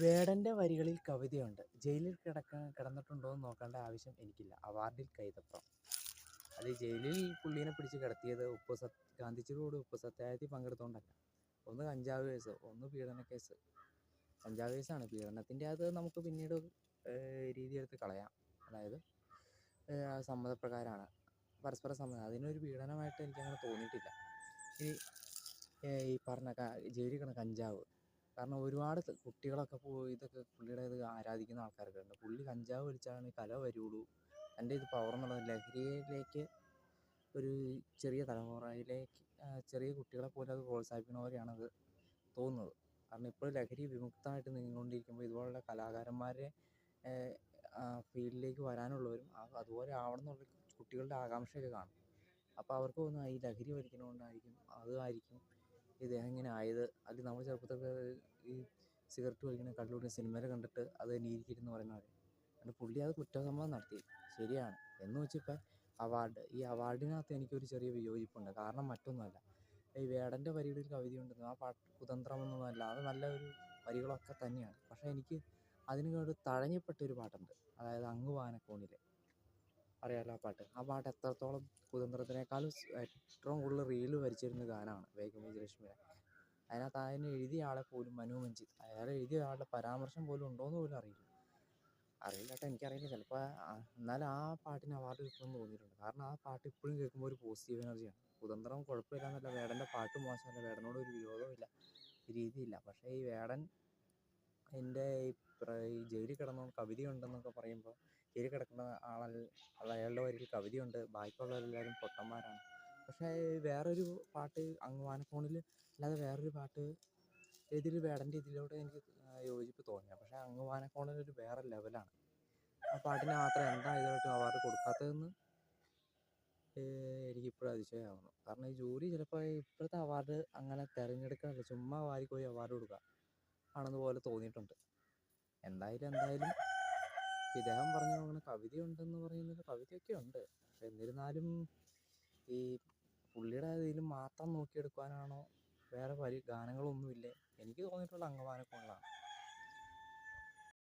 വേടന്റെ വരികളിൽ കവിതയുണ്ട്. ജയിലിൽ കിടന്നിട്ടുണ്ടോയെന്ന് നോക്കേണ്ട ആവശ്യം എനിക്കില്ല. അവാർഡിൽ കൈതപ്രം. അത് ജയിലിൽ പുള്ളീനെ പിടിച്ച് കിടത്തിയത് ഗാന്ധിജിയുടെ കൂടെ ഉപ്പ് സത്യാഗ്രഹത്തിൽ പങ്കെടുത്തുകൊണ്ടല്ല. ഒന്ന് കഞ്ചാവ് കേസ്, ഒന്ന് പീഡന കേസ്. കഞ്ചാവ് കേസാണ്. പീഡനത്തിൻ്റെ അത് നമുക്ക് പിന്നീട് രീതിയെടുത്ത് കളയാം. അതായത് സമ്മതപ്രകാരമാണ്, പരസ്പര സമ്മതം. അതിനൊരു പീഡനമായിട്ട് എനിക്കങ്ങനെ തോന്നിയിട്ടില്ല. ഈ പറഞ്ഞ ജയിലിൽ കിടന്ന കഞ്ചാവ്, കാരണം ഒരുപാട് കുട്ടികളൊക്കെ ഇതൊക്കെ പുള്ളിയുടെ ഇത് ആരാധിക്കുന്ന ആൾക്കാരൊക്കെ ഉണ്ട്. പുള്ളി കഞ്ചാവ് വലിച്ചാണ് കല വരുള്ളൂ, എൻ്റെ ഇത് പവർ എന്നുള്ളത്. ലഹരിയിലേക്ക് ഒരു ചെറിയ തലമുറയിലേക്ക്, ചെറിയ കുട്ടികളെ പോലും അത് പ്രോത്സാഹിപ്പിക്കുന്ന പോലെയാണത് തോന്നുന്നത്. കാരണം ഇപ്പോൾ ലഹരി വിമുക്തമായിട്ട് നീങ്ങിക്കൊണ്ടിരിക്കുമ്പോൾ ഇതുപോലുള്ള കലാകാരന്മാരെ ഫീൽഡിലേക്ക് വരാനുള്ളവരും അതുപോലെ ആവണം എന്നുള്ള കുട്ടികളുടെ ആകാംക്ഷയൊക്കെ കാണും. അപ്പോൾ അവർക്ക് തോന്നുന്നു ഈ ലഹരി വലിക്കുന്നതുകൊണ്ടായിരിക്കും, അതുമായിരിക്കും ഇദ്ദേഹം ഇങ്ങനെ ആയത്. അത് നമ്മൾ ചെറുപ്പത്തൊക്കെ ഈ സിഗരറ്റ് വലിക്കുന്ന, കള്ള് കുടിക്കുന്ന സിനിമയിൽ കണ്ടിട്ട് അത് നീതിക്കിരുന്ന് പറയുന്ന പോലെ. അതുകൊണ്ട് പുള്ളി അത് കുറ്റസമ്മതം നടത്തി, ശരിയാണ് എന്ന് വെച്ചിപ്പോൾ ഈ അവാർഡിനകത്ത് എനിക്കൊരു ചെറിയ വിയോജിപ്പുണ്ട്. കാരണം മറ്റൊന്നുമല്ല, ഈ വേടൻ്റെ വരികളിൽ കവിതയുണ്ടെന്നും ആ പാട്ട് കുതന്ത്രമൊന്നുമല്ല, അത് നല്ല ഒരു വരികളൊക്കെ തന്നെയാണ്. പക്ഷേ എനിക്ക് അതിനോട് തഴഞ്ഞപ്പെട്ടൊരു പാട്ടുണ്ട്, അതായത് അങ്ങ് വാനക്കോണിലെ. അറിയാമല്ലോ ആ പാട്ട് എത്രത്തോളം കുതന്ത്രത്തിനേക്കാളും ഏറ്റവും കൂടുതൽ റീല് വലിച്ചിരുന്ന ഗാനമാണ് വേഗം വിജയലക്ഷ്മിയുടെ. അതിനകത്ത് അതിന് എഴുതിയ ആളെ പോലും മനു മഞ്ജിത്ത്, അയാൾ എഴുതിയ ആളുടെ പരാമർശം പോലും ഉണ്ടോയെന്ന് പോലും അറിയില്ല കേട്ടോ, എനിക്കറിയില്ല. ചിലപ്പോൾ എന്നാലും ആ പാട്ടിന് അവാർഡ് കിട്ടുമെന്ന് തോന്നിയിട്ടുണ്ട്. കാരണം ആ പാട്ട് ഇപ്പോഴും കേൾക്കുമ്പോൾ ഒരു പോസിറ്റീവ് എനർജിയാണ്. കുതന്ത്രം കുഴപ്പമില്ല എന്നല്ല, വേടൻ്റെ പാട്ട് മോശമല്ല, വേടനോട് ഒരു വിരോധമില്ല, രീതിയില്ല. പക്ഷേ ഈ വേടൻ ഈ ജയിലിൽ കിടന്നു കവിതയുണ്ടെന്നൊക്കെ പറയുമ്പോൾ, ജയിലിൽ കിടക്കുന്ന അയാളുടെ വരിയിൽ കവിതയുണ്ട്, ബാക്കിയുള്ളവരെല്ലാവരും പൊട്ടന്മാരാണ്. പക്ഷേ വേറൊരു പാട്ട് അങ്ങ് വാനക്കോണിൽ അല്ലാതെ വേറൊരു പാട്ട് ഇതിൽ വേടൻ്റെ ഇതിലൂടെ എനിക്ക് യോജിപ്പ് തോന്നിയത്. പക്ഷേ അങ്ങ് വാനക്കോണിലൊരു വേറെ ലെവലാണ്. ആ പാട്ടിന് മാത്രം എന്താ ഇതുമായിട്ട് അവാർഡ് കൊടുക്കാത്തതെന്ന് എനിക്കിപ്പോഴും അതിശയമാകുന്നു. കാരണം ഈ ജൂറി ചിലപ്പോൾ ഇപ്പോഴത്തെ അവാർഡ് അങ്ങനെ തിരഞ്ഞെടുക്കാറില്ല, ചുമ്മാ വാരിക്കോരി അവാർഡ് കൊടുക്കുക ആണെന്ന് പോലെ തോന്നിയിട്ടുണ്ട്. എന്തായാലും ഇദ്ദേഹം പറഞ്ഞു പോകുന്ന കവിതയുണ്ടെന്ന് പറയുന്നത്, കവിതയൊക്കെ ഉണ്ട്. പക്ഷെ എന്നിരുന്നാലും ഈ പുള്ളിയുടെ ഇതിൽ മാത്രം നോക്കിയെടുക്കാനാണോ, വേറെ ഗാനങ്ങളൊന്നുമില്ലേ? എനിക്ക് തോന്നിയിട്ടുള്ള അങ്ങ് വാനക്കോണിലാണ്.